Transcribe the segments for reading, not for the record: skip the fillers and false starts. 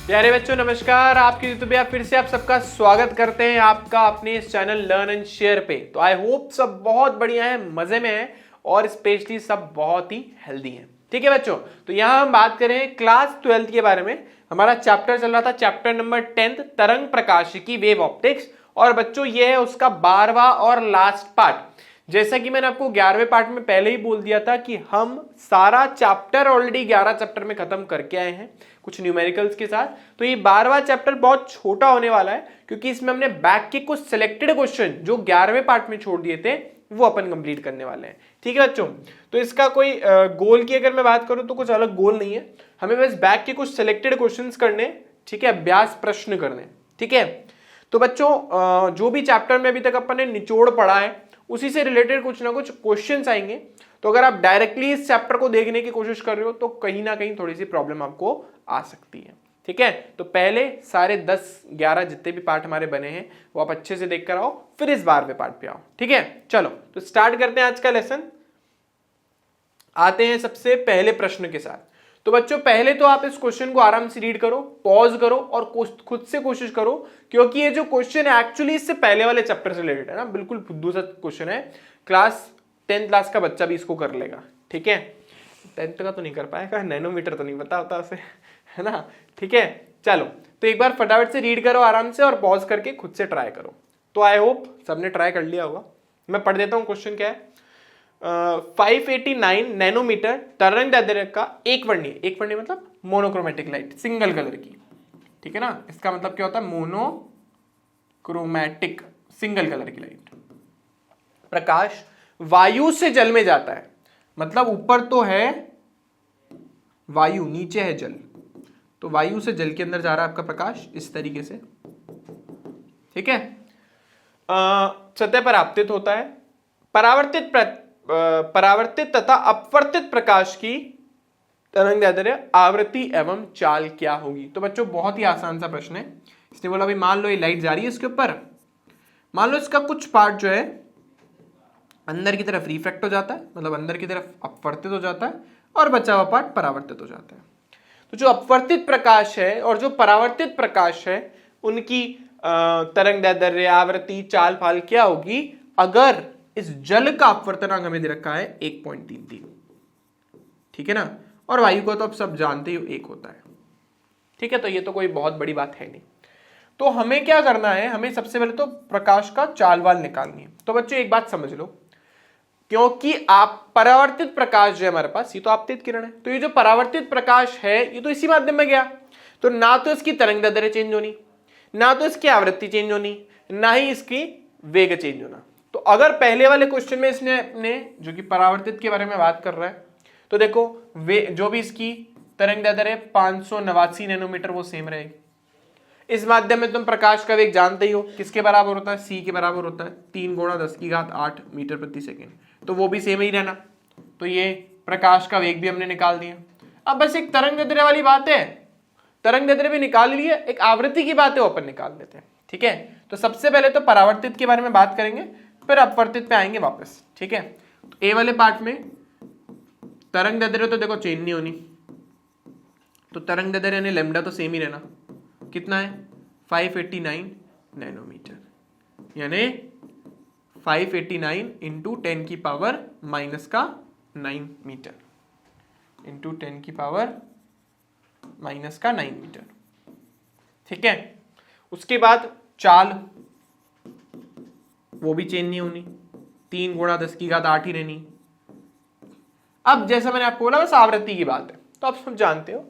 प्यारे बच्चों नमस्कार, आपके यूट्यूब पे फिर से आप सबका स्वागत करते हैं आपका अपने इस चैनल लर्न एंड शेयर पे। तो आई होप सब बहुत बढ़िया है, मजे में है और स्पेशली सब बहुत ही हेल्दी हैं। ठीक है बच्चों, तो यहाँ हम बात करें क्लास 12 के बारे में। हमारा चैप्टर चल रहा था चैप्टर नंबर 10 तरंग प्रकाशिकी वेव ऑप्टिक्स, और बच्चों ये है उसका 12वां और लास्ट पार्ट। जैसा कि मैंने आपको 11वें पार्ट में पहले ही बोल दिया था कि हम सारा चैप्टर ऑलरेडी 11 चैप्टर में खत्म करके आए हैं कुछ न्यूमेरिकल्स के साथ। तो ये 12वां चैप्टर बहुत छोटा होने वाला है क्योंकि इसमें हमने बैक के कुछ सिलेक्टेड क्वेश्चन जो 11वें पार्ट में छोड़ दिए थे वो अपन कंप्लीट करने वाले हैं। ठीक है बच्चों, तो इसका कोई गोल की अगर मैं बात करूं तो कुछ अलग गोल नहीं है, हमें बस बैक के कुछ सिलेक्टेड क्वेश्चंस करने, ठीक है, अभ्यास प्रश्न करने। ठीक है, तो बच्चों जो भी चैप्टर में अभी तक अपन ने निचोड़ पढ़ा है उसी से रिलेटेड कुछ ना कुछ क्वेश्चंस आएंगे। तो अगर आप डायरेक्टली इस चैप्टर को देखने की कोशिश कर रहे हो तो कहीं ना कहीं थोड़ी सी प्रॉब्लम आपको आ सकती है। ठीक है, तो पहले सारे 10-11 जितने भी पार्ट हमारे बने हैं वो आप अच्छे से देख कर आओ, फिर इस 12वें पार्ट पे आओ। ठीक है, चलो तो स्टार्ट करते हैं आज का लेसन। आते हैं सबसे पहले प्रश्न के साथ। तो बच्चों पहले तो आप इस क्वेश्चन को आराम से रीड करो, पॉज करो और खुद से कोशिश करो, क्योंकि ये जो क्वेश्चन है एक्चुअली इससे पहले वाले चैप्टर से रिलेटेड है ना, बिल्कुल फुद्दू सा क्वेश्चन है। क्लास 10 क्लास का बच्चा भी इसको कर लेगा। ठीक है, 10th का तो नहीं कर पाएगा, नैनोमीटर तो नहीं पता होता उसे, है ना। ठीक है, चलो तो एक बार फटाफट से रीड करो आराम से और पॉज करके खुद से ट्राई करो। तो आई होप सबने ट्राई कर लिया होगा। मैं पढ़ देता हूँ क्वेश्चन क्या है। 589 नैनोमीटर तरंग दैर्ध्य का एक वर्णीय मतलब मोनोक्रोमेटिक लाइट, सिंगल कलर की। ठीक है ना, इसका मतलब क्या होता है, मोनोक्रोमैटिक सिंगल कलर की लाइट। प्रकाश वायु से जल में जाता है, मतलब ऊपर तो है वायु, नीचे है जल, तो वायु से जल के अंदर जा रहा है आपका प्रकाश इस तरीके से। ठीक है, सतह पर आपतित होता है। परावर्तित तथा अपवर्तित प्रकाश की तरंगदैर्ध्य, आवृत्ति एवं चाल क्या होगी। तो बच्चों बहुत ही आसान सा प्रश्न है। इसने बोला भाई मान लो ये लाइट जा रही है इसके ऊपर, मान लो इसका कुछ पार्ट जो है अंदर की तरफ रिफ्रैक्ट हो जाता है, मतलब अंदर की तरफ अपवर्तित हो जाता है, और बचा हुआ पार्ट परावर्तित हो जाता है। तो जो अपवर्तित प्रकाश है और जो परावर्तित प्रकाश है उनकी तरंगदैर्ध्य, आवृत्ति, चाल फाल क्या होगी अगर इस जल का अपवर्तनांक हमें दे रखा है 1.33। ठीक है ना, और वायु को तो आप सब जानते ही 1 होता है। ठीक है, तो ये तो कोई बहुत बड़ी बात है नहीं। तो हमें क्या करना है, हमें सबसे पहले तो प्रकाश का चाल वाल निकालनी है। तो बच्चों एक बात समझ लो, क्योंकि आप परावर्तित प्रकाश जो है हमारे पास, ये तो आपतित किरण है, तो ये जो परावर्तित प्रकाश है ये तो इसी माध्यम में गया, तो ना तो इसकी तरंगदैर्ध्य चेंज होनी, ना तो इसकी आवृत्ति चेंज होनी, ना ही इसकी वेग चेंज होना। तो अगर पहले वाले क्वेश्चन में इसने अपने जो कि परावर्तित के बारे में बात कर रहा है, तो देखो वे जो भी इसकी तरंगदैर्ध्य है 589 नैनोमीटर वो सेम रहेगी। इस माध्यम में तुम प्रकाश का वेग जानते ही हो, किसके बराबर होता है, सी के बराबर होता है, 3 × 10⁸ मीटर प्रति सेकेंड, तो वो भी सेम ही रहना। तो ये प्रकाश का वेग भी हमने निकाल दिया। अब बस एक तरंगदैर्ध्य वाली बात है, तरंगदैर्ध्य भी निकाल लिए, एक आवृत्ति की बात है वो अपन निकाल देते हैं। ठीक है, तो सबसे पहले तो परावर्तित के बारे में बात करेंगे, फिर अपवर्तित पे आएंगे वापस। ठीक है, तो ए वाले पार्ट में तरंगदैर्ध्य तो देखो चेंज नहीं होनी, तो तरंगदैर्ध्य यानी लैम्डा तो सेम ही रहना। कितना है, 589 नैनोमीटर, यानी 589 × 10⁻⁻9 मीटर, इंटू 10⁻⁻9 मीटर। ठीक है, उसके बाद चाल वो भी चेंज नहीं होनी, 3 × 10⁸ ही रहनी। अब जैसा मैंने आपको बोला बस आवृत्ति की बात है, तो आप सब जानते हो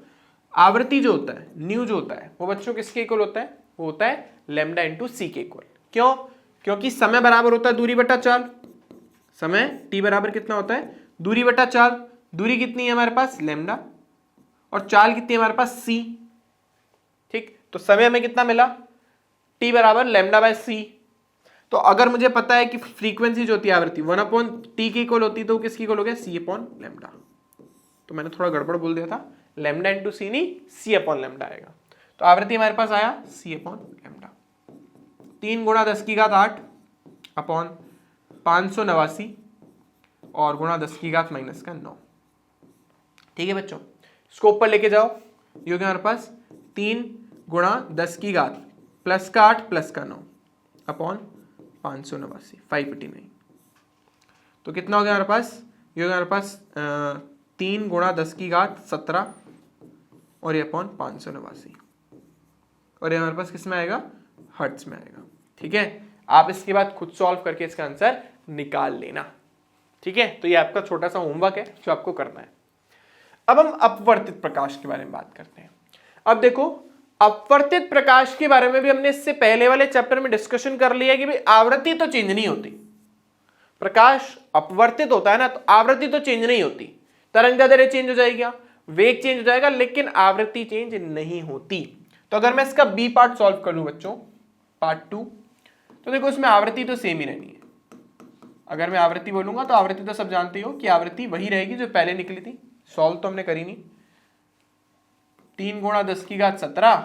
आवृत्ति जो होता है, न्यू जो होता है, वो बच्चों किसके इक्वल होता है, वो होता है लैम्डा × सी के इक्वल। क्यों, क्योंकि समय बराबर होता है दूरी बटा चाल। समय टी बराबर कितना होता है, दूरी बटा चाल। दूरी कितनी है हमारे पास, लैम्डा, और चाल कितनी है हमारे पास, सी। ठीक, तो समय हमें कितना मिला, टी बराबर λ/c। तो अगर मुझे पता है कि फ्रीक्वेंसी जो होती है आवृत्ति 1/t के इक्वल होती है, तो किसकी इक्वल हो गया, c/λ। तो मैंने थोड़ा गड़बड़ बोल दिया था, लैम्डा × c नहीं c/λ आएगा। तो आवृत्ति हमारे पास आया c/λ, 3 × 10⁸ अपॉन 589 और गुणा 10⁻⁻9। ठीक है बच्चों, इसको ऊपर लेके जाओ, ये हो गया हमारे पास 3 गुणा 10 की घात प्लस का 8 प्लस का 9 अपॉन 589 589। तो कितना हो गया हमारे पास? ये हो गया हमारे पास 3 गुणा 10 की घात 17 और ये अपॉन 589 और ये हमारे पास किस में आएगा? हर्ट्ज में आएगा। ठीक है, आप इसके बाद खुद सॉल्व करके इसका आंसर निकाल लेना। ठीक है, तो ये आपका छोटा सा होमवर्क है जो आपको करना है। अब हम अपवर्तित प्रकाश के बारे में बात करते हैं। अब देखो, अपवर्तित प्रकाश के बारे में भी हमने इससे पहले वाले चैप्टर में डिस्कशन कर लिया कि भाई आवृत्ति तो चेंज नहीं होती, प्रकाश अपवर्तित होता है ना, तो आवृत्ति तो चेंज नहीं होती, तरंगदैर्घ्य चेंज हो जाएगा, वेग चेंज हो जाएगा, लेकिन आवृत्ति चेंज नहीं होती। तो अगर मैं इसका बी पार्ट सॉल्व कर लूं बच्चों, पार्ट 2, तो देखो इसमें आवृत्ति तो सेम ही रहनी है। अगर मैं आवृत्ति बोलूंगा तो आवृत्ति तो सब जानते हो कि आवृत्ति वही रहेगी जो पहले निकली थी। सॉल्व तो हमने करी नहीं। 3 गुणा 10 की घात 17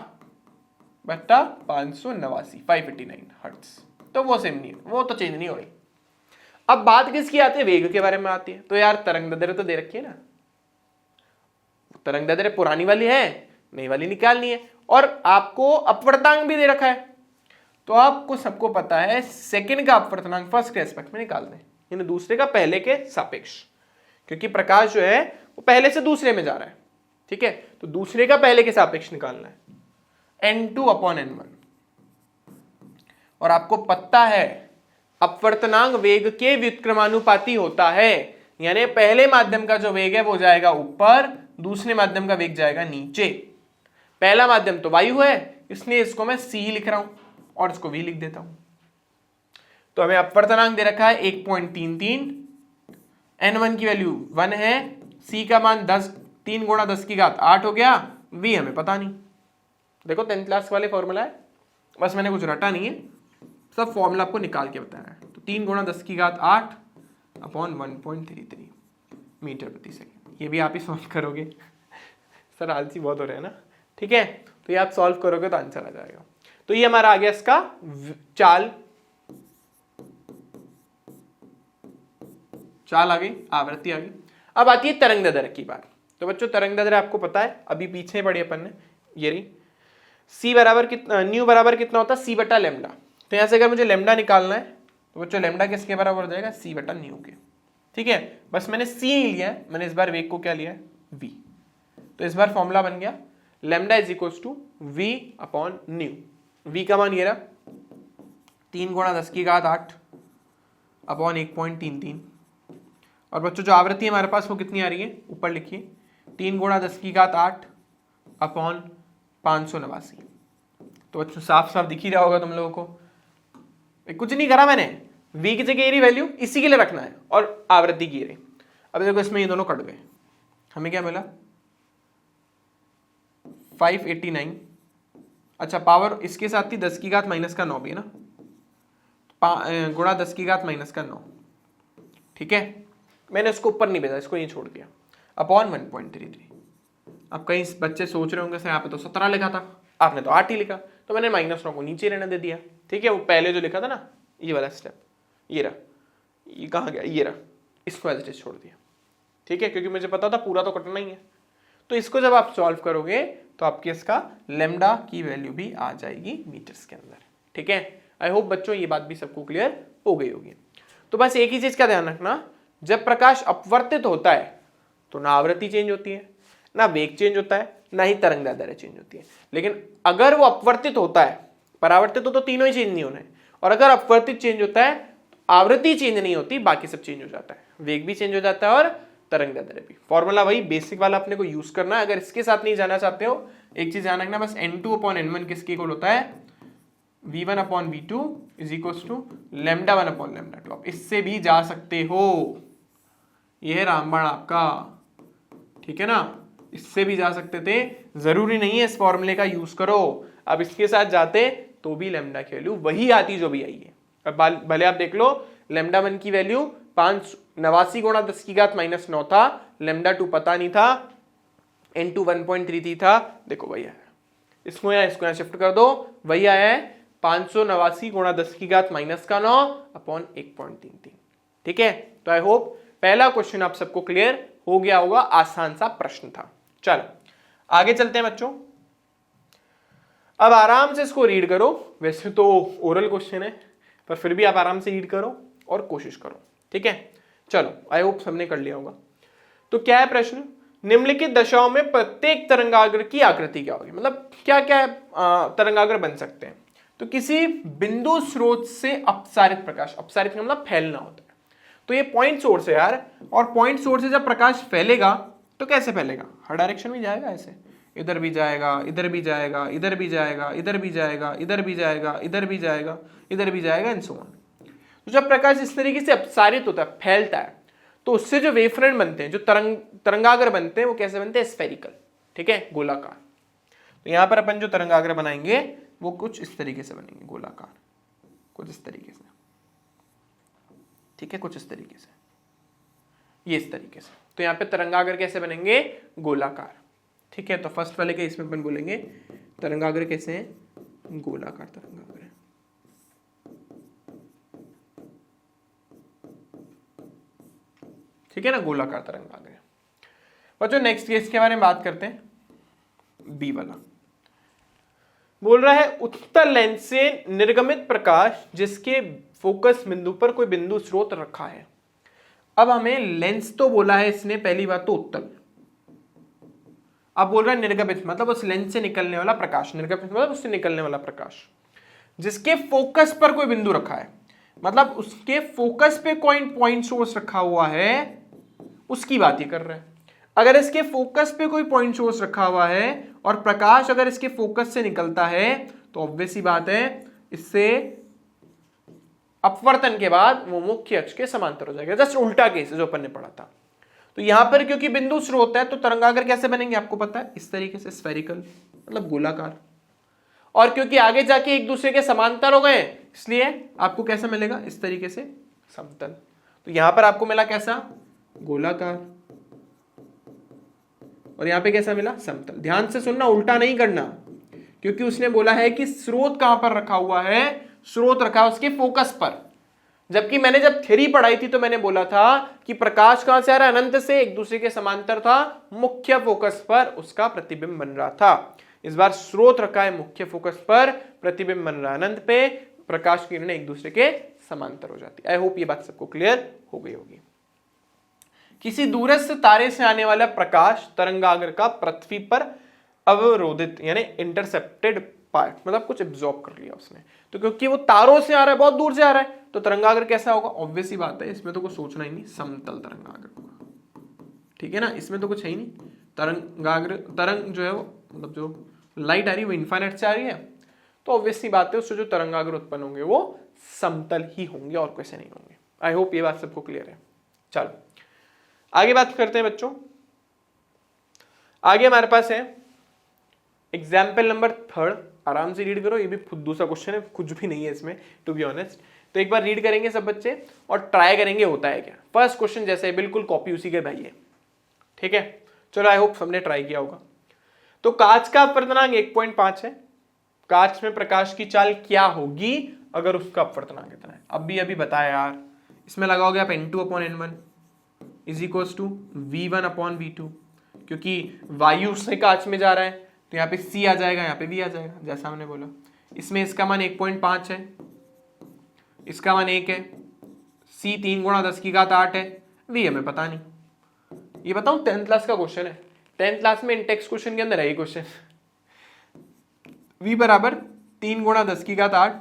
बट्टा 589 589 हर्ट्ज, तो वो सेम नहीं है, वो तो चेंज नहीं हो रही। अब बात किसकी आती है? वेग के बारे में आती है। तो यार तरंगदैर्घ्य तो दे रखी है ना, तरंगदैर्घ्य पुरानी वाली है, नई वाली निकालनी है, और आपको अपवर्तांक भी दे रखा है। तो आपको सबको पता है सेकंड का अपवर्तनांक फर्स्ट के एस्पेक्ट में निकाल दें, यानी दूसरे का पहले के सापेक्ष, क्योंकि प्रकाश जो है वो पहले से दूसरे में जा रहा है। ठीक है, तो दूसरे का पहले के सापेक्ष निकालना है n2 अपॉन n1। और आपको पता है अपवर्तनांक वेग के व्युत्क्रमानुपाती होता है, यानी पहले माध्यम का जो वेग है वो जाएगा ऊपर, दूसरे माध्यम का वेग जाएगा नीचे। पहला माध्यम तो वायु है, इसलिए इसको मैं c लिख रहा हूं और इसको v लिख देता हूं। तो हमें अपवर्तनांक दे रखा है 1.33, n1 की वैल्यू 1 है, c का मान 3 गुणा 10 की घात 8 हो गया, v हमें पता नहीं। देखो 10th क्लास वाले फॉर्मूला है, बस मैंने कुछ रटा नहीं है, सब फॉर्मूला आपको निकाल के बताया है। तो 3 गुणा 10 की घात 8 अपॉन 1.33 मीटर प्रति सेकंड। ये भी आप ही सॉल्व करोगे सर, आलसी बहुत हो रहे हैं ना। ठीक है, तो ये आप सॉल्व करोगे तो आंसर आ जाएगा। तो ये हमारा आ गया इसका चाल आ गई, आवृत्ति आ गई। अब आती है तरंगदैर्घ्य की बात। तो बच्चों तरंगदैर्घ्य आपको पता है, अभी पीछे पढ़ी अपन ने, ये रही c बराबर कितना, न्यू बराबर कितना होता है? c बटा लेमडा। तो यहां से अगर मुझे लेमडा निकालना है तो बच्चों लेमडा किसके बराबर हो जाएगा? c बटा न्यू के। ठीक है, बस मैंने c नहीं लिया है, मैंने इस बार वेग को क्या लिया है? v। तो इस बार फॉर्मूला बन गया lambda is equals to v upon nu. v का मान ये रहा 3 गुणा 10 की घात 8 अपॉन 1.33। और बच्चों जो आवृत्ति है हमारे पास वो कितनी आ रही है? ऊपर लिखिए 3 गुणा 10 की घात 8 अपॉन 589। तो बच्चों साफ साफ दिख ही रहा होगा तुम लोगों को, कुछ नहीं करा मैंने, v की जगह ये वैल्यू इसी के लिए रखना है और आवृत्ति की रही। अब देखो इसमें ये दोनों कट गए, हमें क्या मिला? 589। अच्छा, पावर इसके साथ थी 10 की घात माइनस का 9 भी है ना, गुणा 10 की घात माइनस का 9। ठीक है, मैंने इसको ऊपर नहीं भेजा, इसको ये छोड़ दिया अपॉन 1.33। अब कई बच्चे सोच रहे होंगे सर यहाँ पे तो 17 लिखा था, आपने तो 8 ही लिखा, तो मैंने -9 को नीचे रहने दे दिया। ठीक है, वो पहले जो लिखा था ना, ये वाला स्टेप, ये रहा, ये कहाँ गया? ये रहा, इसको एज इट इज छोड़ दिया। ठीक है, क्योंकि मुझे पता था पूरा तो कटना ही है। तो इसको जब आप सॉल्व करोगे तो आपके इसका लेमडा की वैल्यू भी आ जाएगी मीटर्स के अंदर। ठीक है, आई होप बच्चों ये बात भी सबको क्लियर हो गई होगी। तो बस एक ही चीज का ध्यान रखना, जब प्रकाश अपवर्तित होता है तो ना आवृत्ति चेंज होती है, ना वेग चेंज होता है, ना ही तरंगदैर्घ्य चेंज होती है। लेकिन अगर वो अपवर्तित होता है, परावर्तित तो तीनों ही चेंज नहीं होना है, और अगर अपवर्तित चेंज होता है तो आवृत्ति चेंज नहीं होती, बाकी सब चेंज हो जाता है, वेग भी चेंज हो जाता है और तरंगदैर्घ्य भी। फॉर्मूला वही बेसिक वाला अपने को यूज करना है। अगर इसके साथ नहीं जाना चाहते हो, एक चीज ध्यान रखना, बस n2 अपॉन n1 किसके इक्वल होता है? v1 upon v2 is equals to lambda 1 upon lambda 2। इससे भी जा सकते हो, ये है रामबाण आपका। ठीक है ना, इससे भी जा सकते थे, जरूरी नहीं है इस फॉर्मूले का यूज करो। अब इसके साथ जाते तो भी लेमडा की वैल्यू वही आती जो भी आई है। अब भले आप देख लो, लेमडा 1 की वैल्यू 589 गुणा 10 की घात -9 था, लेमडा 2 पता नहीं था, n2 1.33 था, देखो वही आया। इसको यहाँ शिफ्ट कर दो, वही आया है 589 गुणा 10 की घात -9 अपॉन 1.33। ठीक है, तो आई होप पहला क्वेश्चन आप सबको क्लियर हो गया होगा, आसान सा प्रश्न था। चलो आगे चलते हैं बच्चों। अब आराम से इसको रीड करो, वैसे तो ओरल क्वेश्चन है पर फिर भी आप आराम से रीड करो और कोशिश करो, ठीक है। चलो आई होप सबने कर लिया होगा। तो क्या है प्रश्न, निम्नलिखित दशाओं में प्रत्येक तरंगाग्र की आकृति क्या होगी, मतलब क्या क्या तरंगाग्र बन सकते हैं। तो किसी बिंदु स्रोत से अपसारित प्रकाश, अपसारित का मतलब फैलना होता है, तो ये पॉइंट सोर्स है यार, और पॉइंट सोर्स से जब प्रकाश फैलेगा तो कैसे फैलेगा, हर डायरेक्शन में जाएगा, ऐसे इधर भी जाएगा, इधर भी जाएगा, इधर भी जाएगा, इधर भी जाएगा, इधर भी जाएगा, इधर भी जाएगा, इधर भी जाएगा एंड सो ऑन। तो जब प्रकाश इस तरीके से अपसारित होता है, फैलता है, तो उससे जो वेवफ्रंट बनते हैं, जो तरंगाग्र बनते हैं, वो कैसे बनते हैं, स्फेरिकल, ठीक है, गोलाकार। तो यहां पर अपन जो तरंगाग्र बनाएंगे वो कुछ इस तरीके से बनेंगे, गोलाकार, कुछ इस तरीके से, ठीक है, कुछ इस तरीके से, ये इस तरीके से। तो यहाँ पे तरंगाग्र कैसे बनेंगे, गोलाकार, ठीक है। तो फर्स्ट वाले के इसमें अपन बोलेंगे तरंगाग्र कैसे हैं, गोलाकार तरंगाग्र, ठीक है ना, गोलाकार तरंगाग्र। बच्चों नेक्स्ट केस के बारे में बात करते हैं, बी वाला बोल रहा है उत्तल लेंस से निर्गमित प्रकाश जिसके फोकस बिंदु पर कोई बिंदु स्रोत रखा है। अब हमें लेंस तो बोला है इसने, पहली बात तो उत्तल, अब बोल रहा है निर्गमित, मतलब उस लेंस से निकलने वाला प्रकाश, निर्गमित मतलब उससे निकलने वाला प्रकाश जिसके फोकस पर कोई बिंदु रखा है, मतलब उसके फोकस पे कोई पॉइंट सोर्स रखा हुआ है, उसकी बात ये कर रहा है। अगर इसके फोकस पे कोई पॉइंट सोर्स रखा हुआ है और प्रकाश अगर इसके फोकस से निकलता है तो ऑब्वियस ही बात है इससे अपवर्तन के बाद वो मुख्य अक्ष के समांतर हो जाएगा, जस्ट उल्टा केस जो अपन ने पढ़ा था। तो यहां पर क्योंकि बिंदु स्रोत है तो तरंगाग्र कैसे बनेंगे आपको पता है, इस तरीके से, स्फेरिकल मतलब गोलाकार, और क्योंकि आगे जाके एक दूसरे के समांतर हो गए इसलिए आपको कैसा मिलेगा, इस तरीके से समतल। तो यहां पर आपको मिला कैसा, गोलाकार, और यहां पे कैसा मिला, समतल। ध्यान से सुनना, उल्टा नहीं करना, क्योंकि उसने बोला है कि स्रोत कहां पर रखा हुआ है, स्रोत रखा है उसके फोकस पर, जबकि मैंने जब थ्योरी पढ़ाई थी तो मैंने बोला था कि प्रकाश कहां से आ रहा है, अनंत से, एक दूसरे के समांतर था, मुख्य फोकस पर उसका प्रतिबिंब बन रहा था। इस बार स्रोत रखा है मुख्य फोकस पर, प्रतिबिंब बन रहा है अनंत पे, प्रकाश की किरणें एक दूसरे के समांतर हो जाती है। आई होप ये बात सबको क्लियर हो गई होगी। किसी दूरस्थ तारे से आने वाला प्रकाश तरंगाग्र का पृथ्वी पर अवरोधित यानी इंटरसेप्टेड पार्ट, मतलब कुछ एब्जॉर्ब कर लिया उसने, तो क्योंकि वो तारों से आ रहा है, बहुत दूर से आ रहा है, तो तरंगाग्र कैसा होगा, ऑब्वियस ही बात है, इसमें तो कुछ सोचना ही नहीं, समतल तरंगाग्र होगा, ठीक है ना, इसमें तो कुछ है ही नहीं। तरंगाग्र, तरंग जो है वो मतलब जो लाइट आ रही है वो इनफाइनाइट से आ रही है, तो ऑब्वियस ही बात है उससे जो तरंगाग्र उत्पन्न होंगे वो समतल ही होंगे और कैसे नहीं होंगे। आई होप ये बात सबको क्लियर है। चलो आगे बात करते हैं बच्चों। आगे हमारे पास है एग्जाम्पल नंबर 3, आराम से रीड करो, ये भी खुद दूसरा क्वेश्चन है, कुछ भी नहीं है इसमें टू बी ऑनेस्ट। तो एक बार रीड करेंगे सब बच्चे और ट्राई करेंगे होता है क्या। फर्स्ट क्वेश्चन जैसे है बिल्कुल कॉपी उसी के भाई है, ठीक है। चलो आई होप सबने ट्राई किया होगा। तो कांच का अपवर्तनांक 1.5 है, कांच में प्रकाश की चाल क्या होगी अगर उसका अपवर्तनांक कितना है। अब भी अभी बताया यार, इसमें लगाओगे आप n2/n1 is equals to v1/v2, क्योंकि वायु से कांच में जा रहा है तो यहाँ पे c आ जाएगा, यहाँ पे v आ जाएगा, जैसा हमने बोला। इसमें इसका मान 1.5 है, इसका मान 1 है, c 3 × 10⁸ है, v हमें पता नहीं। ये बताऊं 10th क्लास का क्वेश्चन है, 10th क्लास में इंटेक्स क्वेश्चन के अंदर है ये क्वेश्चन। v बराबर 3 × 10⁸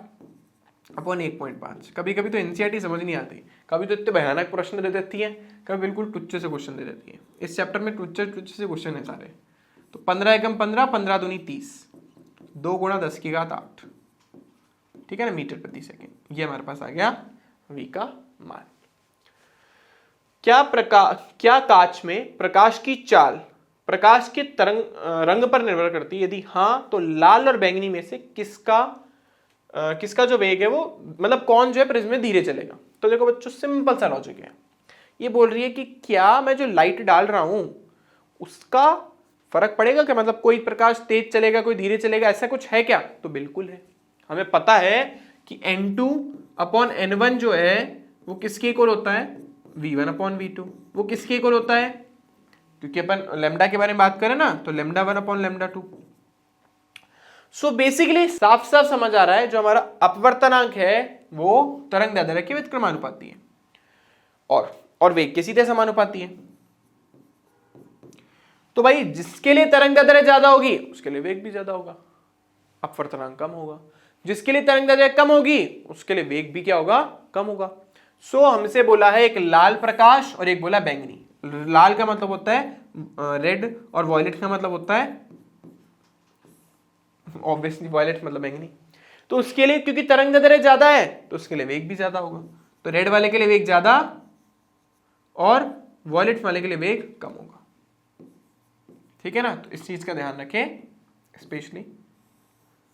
अपॉन 1.5। कभी कभी तो एनसीईआरटी समझ नहीं आती, कभी तो इतने भयानक प्रश्न दे देती है, कभी बिल्कुल टुच्चे से क्वेश्चन दे देती है। इस चैप्टर में टुच्चे से क्वेश्चन है सारे। तो 15 एकम 15, 15 दूनी 30, 2 × 10⁸, ठीक है ना, मीटर प्रति सेकेंड। ये हमारे पास आ गया v का मान। क्या कांच में प्रकाश की चाल प्रकाश के रंग पर निर्भर करती है, यदि हाँ तो लाल और बैंगनी में से किसका जो वेग है वो, मतलब कौन जो है प्रिज्म में धीरे चलेगा। तो देखो बच्चों सिंपल सा लॉजिक है, ये बोल रही है कि क्या मैं जो लाइट डाल रहा हूं उसका फर्क पड़ेगा क्या, मतलब कोई प्रकाश तेज चलेगा कोई धीरे चलेगा, ऐसा कुछ है क्या। तो बिल्कुल है, हमें पता है कि n2/n1 जो है वो किसके इक्वल होता है, v1/v2। वो किसके इक्वल होता है, क्योंकि अपन लैम्डा के बारे में बात करें ना, तो λ1/λ2। सो बेसिकली साफ साफ समझ आ रहा है जो हमारा अपवर्तनांक है वो तरंगदैर्ध्य के व्युत्क्रमानुपाती है और वेग के सीधे समानुपाती है। तो भाई जिसके लिए तरंगदैर्ध्य ज्यादा होगी उसके लिए वेग भी ज्यादा होगा, अपवर्तनांक कम होगा। जिसके लिए तरंगदैर्ध्य कम होगी उसके लिए वेग भी क्या होगा, कम होगा। सो हमसे बोला है एक लाल प्रकाश और एक बोला बैंगनी। लाल का मतलब होता है रेड और वॉयलेट का मतलब होता है ऑब्वियसली वॉयलेट मतलब बैंगनी। तो उसके लिए क्योंकि तरंगदैर्ध्य ज्यादा है तो उसके लिए वेग भी ज्यादा होगा। तो रेड वाले के लिए वेग ज्यादा और वॉयलेट वाले के लिए वेग कम होगा। ठीक है ना, तो इस चीज का ध्यान रखें स्पेशली।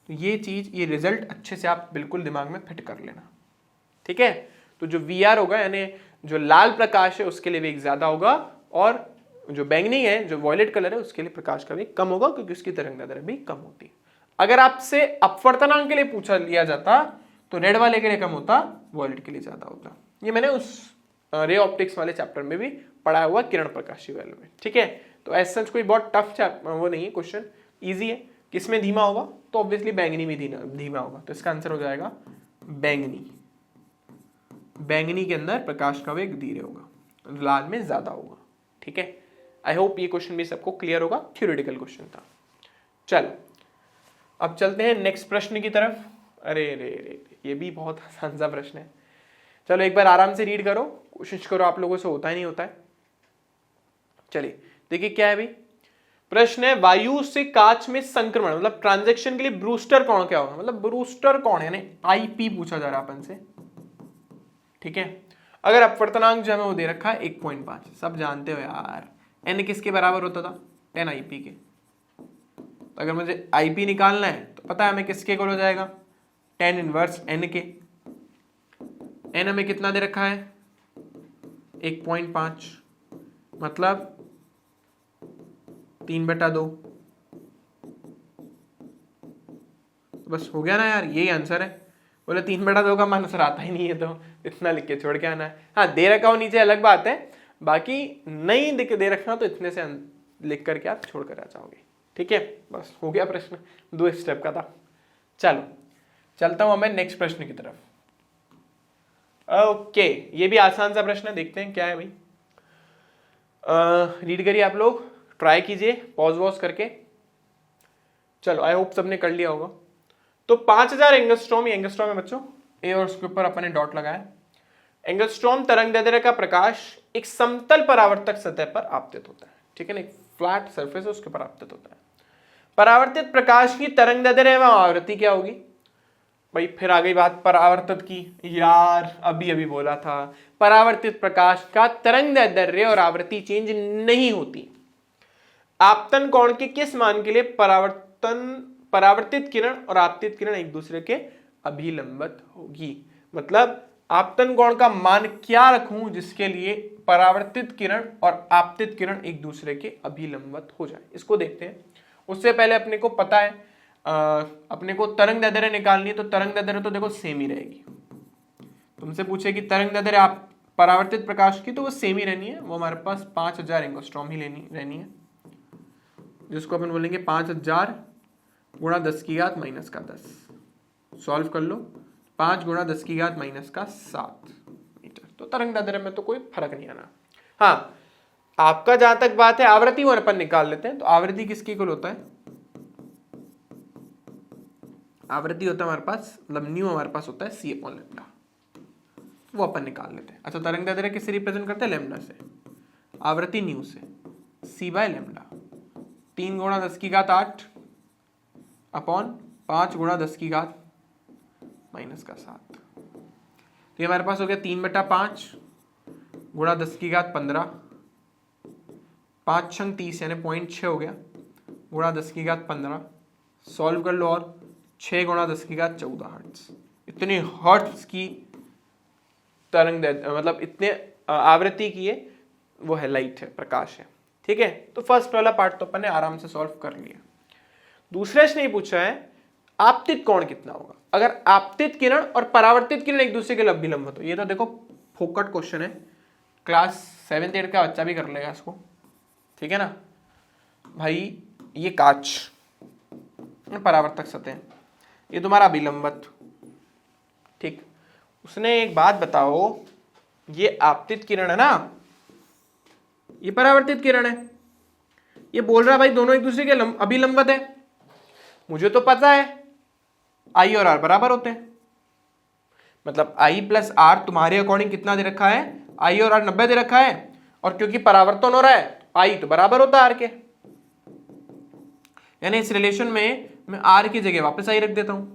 तो ये चीज, ये रिजल्ट अच्छे से आप बिल्कुल दिमाग में फिट कर लेना। ठीक है, तो जो VR होगा यानी जो लाल प्रकाश है उसके लिए वेग ज्यादा होगा और जो बैंगनी है जो वॉयलेट कलर है उसके लिए प्रकाश का वेग कम होगा क्योंकि उसकी तरंगदैर्ध्य भी कम होती है। अगर आपसे अपवर्तनांक के लिए पूछा लिया जाता तो रेड वाले के लिए कम होता, वॉयलेट के लिए ज्यादा होता। ये मैंने उस रे ऑप्टिक्स वाले चैप्टर में भी पढ़ा हुआ किरण प्रकाशी वाले में। ठीक है, तो ऐसा कोई बहुत टफ वो नहीं है, क्वेश्चन इजी है। किसमें धीमा होगा, तो ऑब्वियसली बैंगनी में धीमा होगा। तो इसका आंसर हो जाएगा बैंगनी। बैंगनी के अंदर प्रकाश का वेग धीरे होगा, लाल में ज्यादा होगा। ठीक है, आई होप ये क्वेश्चन भी सबको क्लियर होगा, थ्योरेटिकल क्वेश्चन था। चलो अब चलते हैं नेक्स्ट प्रश्न की तरफ। अरे रे रे, ये भी बहुत आसान सा प्रश्न है। चलो एक बार आराम से रीड करो, कोशिश करो, आप लोगों से होता ही नहीं होता है। चलिए देखिए क्या है भाई। प्रश्न है वायु से कांच में संक्रमण मतलब ट्रांजैक्शन के लिए ब्रूस्टर कोण क्या होगा। मतलब ब्रूस्टर कोण है ना, IP पूछा जा रहा है अपन से। ठीक है, अगर अपवर्तनांक जो हमें वो दे रखा है 1.5, सब जानते हो यार n किसके बराबर होता था, 10 IP के। तो अगर मुझे IP निकालना है तो पता है हमें किसके इक्वल हो जाएगा, 10 इनवर्स n के। n हमें कितना दे रखा है 1.5, मतलब 3/2। बस हो गया ना यार, यही आंसर है। बोले 3/2 का आंसर आता ही नहीं है तो इतना लिख के छोड़ के आना है। हाँ दे रखा हो नीचे अलग बात है, बाकी नहीं दे रखना तो इतने से लिख करके आप छोड़ कर आ जाओगे। ठीक है, बस हो गया प्रश्न, 2 स्टेप का था। चलो चलता हूं मैं नेक्स्ट प्रश्न की तरफ। ओके, ये भी आसान सा प्रश्न है, देखते हैं क्या है भाई। रीड करिए आप लोग, ट्राई कीजिए पॉज वॉज करके। चलो आई होप सबने कर लिया होगा। तो 5000 एंगस्ट्रॉम, ये एंगस्ट्रॉम है बच्चों, ए और उसके ऊपर अपन ने डॉट लगाया। एंगस्ट्रॉम तरंगदैर्ध्य का प्रकाश एक समतल परावर्तक सतह पर आपतित होता है। ठीक है ना, एक फ्लैट सरफेस है उसके पर आपतित होता है। परावर्तित प्रकाश की तरंगदैर्ध्य एवं आवृत्ति क्या होगी। भाई फिर आ गई बात परावर्तित की, यार अभी अभी बोला था परावर्तित प्रकाश का तरंगदैर्ध्य और आवृत्ति चेंज नहीं होती। आपतन कोण के किस मान के लिए परावर्तित किरण और आपतित किरण एक दूसरे के अभिलंबित होगी। मतलब आपतन कोण का मान क्या रखूं जिसके लिए परावर्तित किरण और आपतित किरण एक दूसरे के अभिलंबित हो जाए, इसको देखते हैं। उससे पहले अपने को पता है अपने को तरंगदैर्ध्य निकालनी है, तो तरंगदैर्ध्य तो देखो सेम ही रहेगी। तुमसे पूछे कि तरंगदैर्ध्य आप परावर्तित प्रकाश की, तो वो सेम ही रहनी है, वो हमारे पास 5000 एंगस्ट्रॉम ही रहनी है, जिसको अपन बोलेंगे 5000 गुणा 10⁻⁻10। सॉल्व कर लो, 5 गुणा 10⁻⁻7 मीटर। तो तरंगदैर्ध्य में तो कोई फर्क नहीं आना। हाँ आपका जहां तक बात है आवृत्ति वो अपन निकाल लेते हैं। तो आवृत्ति किसके इक्वल होता है, आवृत्ति होता है हमारे पास, मतलब न्यू हमारे पास होता है c/λ, वो अपन निकाल लेते हैं। अच्छा तरंगदैर्ध्य किससे रिप्रेजेंट करते हैं, लैम्डा से, आवृत्ति न्यू से, c/λ 3 गुणा 10⁸ अपॉन 5 गुणा 10⁻⁻7। तो ये हमारे पास हो गया 3/5 गुणा 10⁻15, 5 छंग 30 यानी 0.6 हो गया, गुणा 10⁻15। सॉल्व कर लो और 6 गुणा 10⁻14 हर्ट्ज। इतने हर्ट्ज की तरंग मतलब इतने आवृत्ति की है वो है, लाइट है, प्रकाश है। ठीक है, तो फर्स्ट वाला पार्ट तो अपन ने आराम से सॉल्व कर लिया। दूसरे प्रश्न ये पूछा है आपतित कोण कितना होगा अगर आपतित किरण और परावर्तित किरण एक दूसरे के अभिलंबित हो। ये तो देखो फोकट क्वेश्चन है, क्लास 7th 8th का बच्चा भी कर लेगा इसको। ठीक है ना भाई, ये कांच परावर्तक सतह, ये तुम्हारा अभिलंबत। ठीक, उसने एक बात बताओ, ये आपतित किरण है ना, ये परावर्तित किरण है, ये बोल रहा भाई दोनों एक दूसरे के अभिलंबत है। मुझे तो पता है आई और आर बराबर होते हैं, मतलब आई प्लस आर तुम्हारे अकॉर्डिंग कितना दे रखा है, आई और आर 90 दे रखा है, और क्योंकि परावर्तन हो रहा है आई तो बराबर होता है आर के, यानी इस रिलेशन में मैं आर की जगह वापस आई रख देता हूं।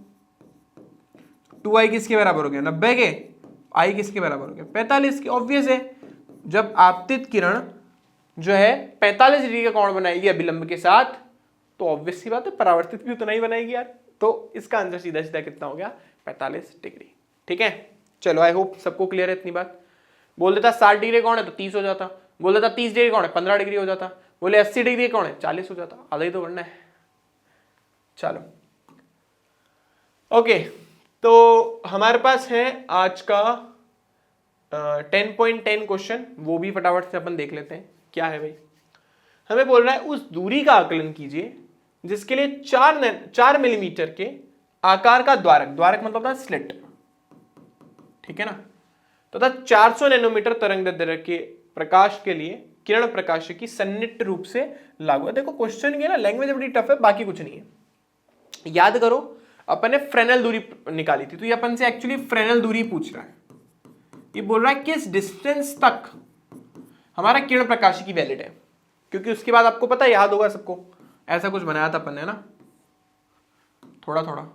2i किसके बराबर हो गया, 90 के, आई किसके बराबर हो गया, 45 के। ऑब्वियस है, जब आपतित किरण जो है 45 डिग्री का कोण बनाएगी अभिलंब के साथ, तो ऑब्वियस सी बात है परावर्तित भी उतना ही बनाएगी यार। तो इसका आंसर सीधा सीधा कितना हो गया, 45 डिग्री। ठीक है, चलो आई होप सबको क्लियर है इतनी बात। बोल देता 60 डिग्री कौन है तो 30 हो जाता, बोल देता 30 डिग्री कौन है 15 डिग्री हो जाता, बोले 80 डिग्री कौन है 40 हो जाता, आधा ही तो बढ़ना है। चलो ओके, तो हमारे पास है आज का 10.10 क्वेश्चन, वो भी फटाफट से अपन देख लेते हैं। क्या है भाई, हमें बोल रहा है उस दूरी का आकलन कीजिए जिसके लिए 4 मिलीमीटर के आकार का द्वारक, द्वारक मतलब था स्लिट, ठीक है ना, तथा 400 नैनोमीटर तरंगदैर्ध्य के प्रकाश के लिए किरण प्रकाश की सन्निहित रूप से लागू है। देखो क्वेश्चन की ना लैंग्वेज बड़ी टफ है, बाकी कुछ नहीं है। याद करो अपन ने फ्रेनेल दूरी निकाली थी, तो ये अपन से एक्चुअली फ्रेनेल दूरी पूछ रहा है। ये बोल रहा है किस डिस्टेंस तक हमारा किरण प्रकाश की वैलिड है, क्योंकि उसके बाद आपको पता है, याद होगा सबको, ऐसा कुछ बनाया था अपन ने ना, थोड़ा थोड़ा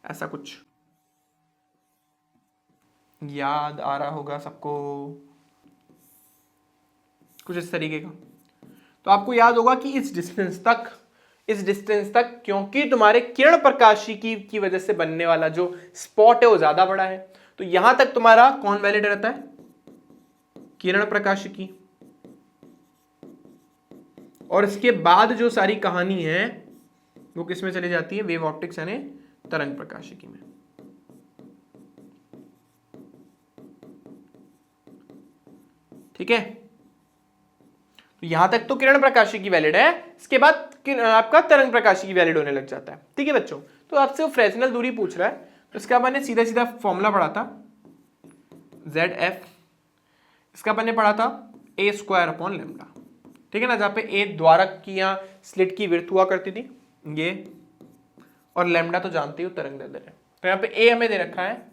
ऐसा कुछ याद आ रहा होगा सबको, कुछ इस तरीके का। तो आपको याद होगा कि इस डिस्टेंस तक क्योंकि तुम्हारे किरण प्रकाशी की वजह से बनने वाला जो स्पॉट है वो ज्यादा बड़ा है, तो यहां तक तुम्हारा कौन वैलिड रहता है, किरण प्रकाशिकी। और इसके बाद जो सारी कहानी है वो किस में चली जाती है, वेव ऑप्टिक्स यानी तरंग प्रकाशिकी में। ठीक है, तो यहां तक तो किरण प्रकाशिकी वैलिड है, इसके बाद आपका तरंग प्रकाशिकी वैलिड होने लग जाता है। ठीक है बच्चों, तो आपसे वो फ्रेस्नेल दूरी पूछ रहा है, तो इसका मैंने सीधा सीधा फॉर्मूला पढ़ा था ZF, इसका मैंने पढ़ा था a²/λ, ठीक है ना, जहां पे ए द्वारक की या स्लिट की विड्थ हुआ करती थी ये, और लैम्डा तो जानते हो तरंगदैर्ध्य है। तो यहाँ पे ए हमें दे रखा है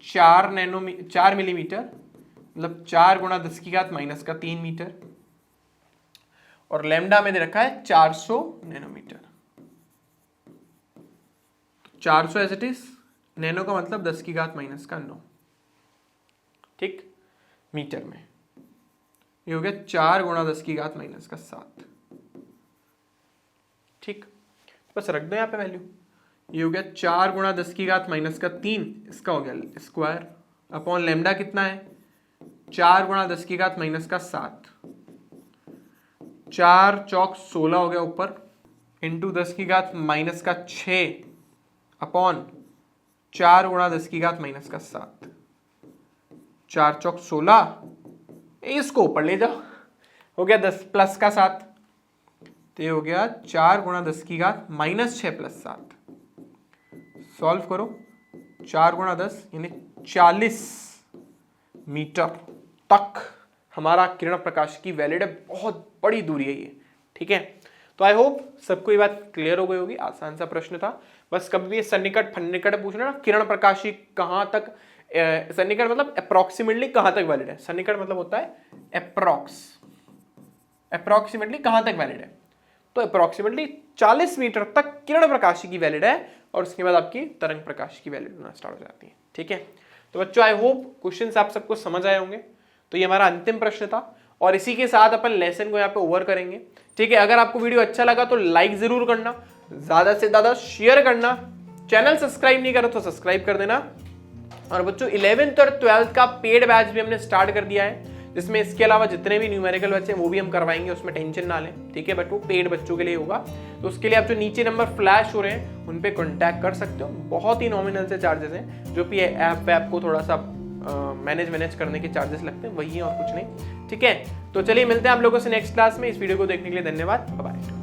4 मिलीमीटर, मतलब 4 × 10⁻³ मीटर, और लैम्डा में दे रखा है 400 nanometre. 400 as it is, nano का मतलब 10⁻⁹ ठीक, मीटर में ये हो गया 4 × 10⁻⁷। ठीक, बस रख दो यहाँ पे वैल्यू, ये हो गया 4 × 10⁻⁻3, इसका हो गया स्क्वायर अपॉन लैम्डा कितना है 4 × 10⁻⁷, 4 चौक 16 हो गया ऊपर, इंटू 10⁻⁻6 अपॉन 4 × 10⁻⁷, 4 चौक 16, इसको ऊपर ले जाओ, हो गया 10 प्लस का 7, तो ये हो गया 4 × 10⁻⁻6 + 7, सॉल्व करो, 4 × 10 यानी 40 मीटर तक हमारा किरण प्रकाश की वैलिड है, बहुत बड़ी दूरी है ये। ठीक है, तो आई होप सबको ये बात क्लियर हो गई होगी, आसान सा प्रश्न था। बस कभी भी सन्निकट फन्निकट पूछना ना, किरण प्रकाशी कहाँ तक, सन्निकट मतलब अप्रोक्सीमेटली कहाँ तक वैलिड है, सन्निकट मतलब होता है अप्रोक्सीमेटली कहाँ तक वैलिड है, तो अप्रोक्सीमेटली 40 मीटर तक किरण प्रकाशी की वैलिड है, और उसके बाद आपकी तरंग प्रकाश की वैलिड होना स्टार्ट हो जाती है। ठीक है, तो बच्चों आई होप क्वेश्चंस आप सबको समझ आए होंगे। तो ये हमारा अंतिम प्रश्न था, और इसी के साथ अपन लेसन को यहाँ पे ओवर करेंगे। ठीक है, अगर आपको वीडियो अच्छा लगा तो लाइक जरूर करना, ज्यादा से ज्यादा शेयर करना, चैनल सब्सक्राइब नहीं करो तो सब्सक्राइब कर देना। और बच्चों 11th और 12th का पेड बैच भी हमने स्टार्ट कर दिया है, जिसमें इसके अलावा जितने भी न्यूमेरिकल बच्चे हैं वो भी हम करवाएंगे, उसमें टेंशन ना लें। ठीक है, बट वो पेड बच्चों के लिए होगा, तो उसके लिए आप जो नीचे नंबर फ्लैश हो रहे हैं उन पे कांटेक्ट कर सकते हो। बहुत ही नॉमिनल से चार्जेस हैं, जो भी ऐप को थोड़ा सा मैनेज करने के चार्जेस लगते हैं, वही है और कुछ नहीं। ठीक है, तो चलिए मिलते हैं आप लोगों से नेक्स्ट क्लास में। इस वीडियो को देखने के लिए धन्यवाद, बाय बाय।